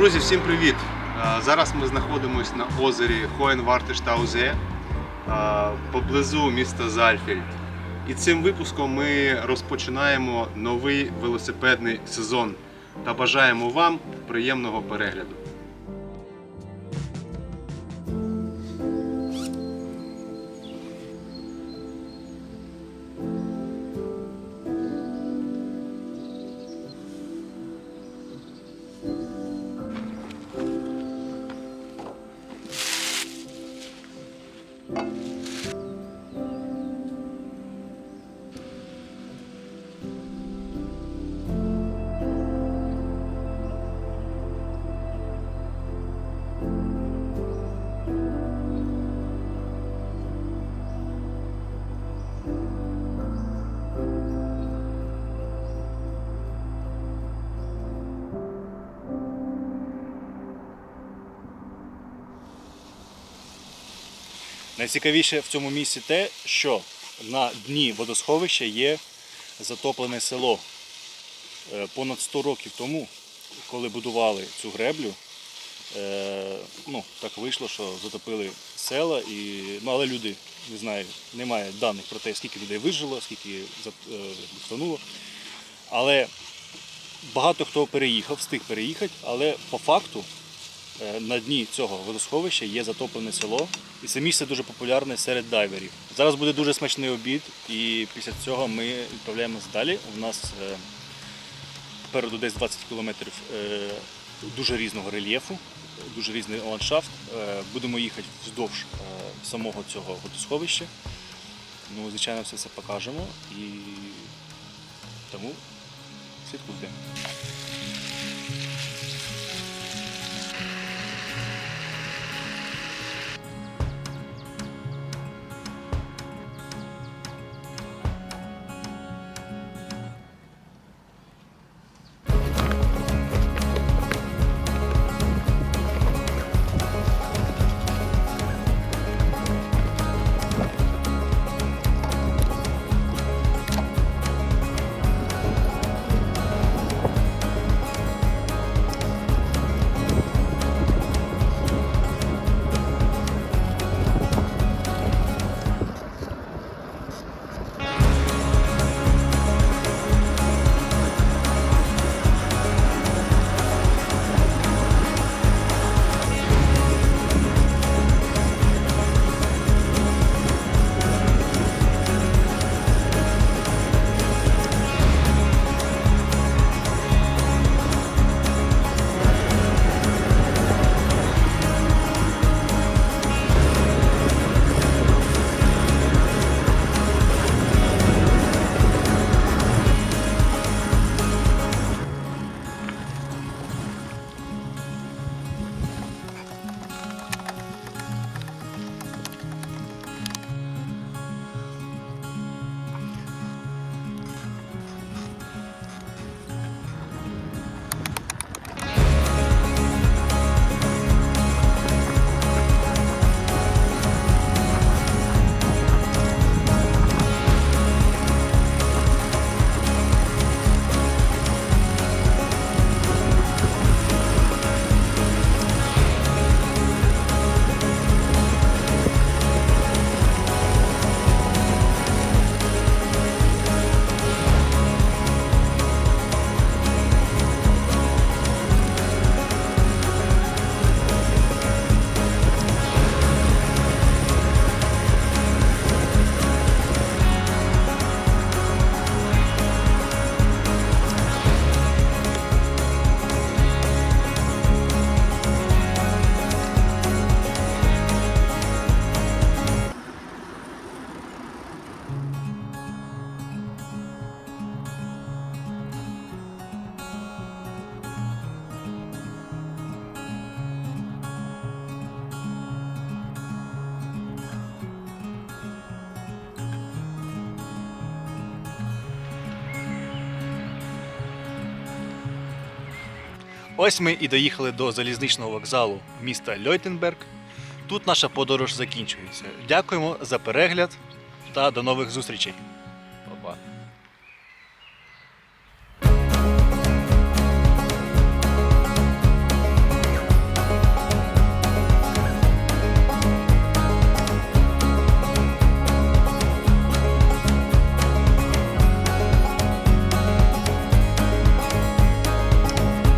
Друзі, всім привіт! Зараз ми знаходимося на озері Hohenwarte Reservoir поблизу міста Зальфельд. І цим випуском ми розпочинаємо новий велосипедний сезон та бажаємо вам приємного перегляду. Найцікавіше в цьому місці те, що на дні водосховища є затоплене село. Понад 100 років тому, коли будували цю греблю, так вийшло, що затопили села, але люди, не знаю, немає даних про те, скільки людей вижило, скільки затонуло. Але багато хто переїхав, встиг переїхати, але по факту на дні цього водосховища є затоплене село, і це місце дуже популярне серед дайверів. Зараз буде дуже смачний обід, і після цього ми відправляємось далі. У нас попереду десь 20 кілометрів дуже різного рельєфу, дуже різний ландшафт. Будемо їхати вздовж самого цього водосховища. Звичайно, все це покажемо, і тому слідкуйте. Ось ми і доїхали до залізничного вокзалу міста Льойтенберг. Тут наша подорож закінчується. Дякуємо за перегляд та до нових зустрічей!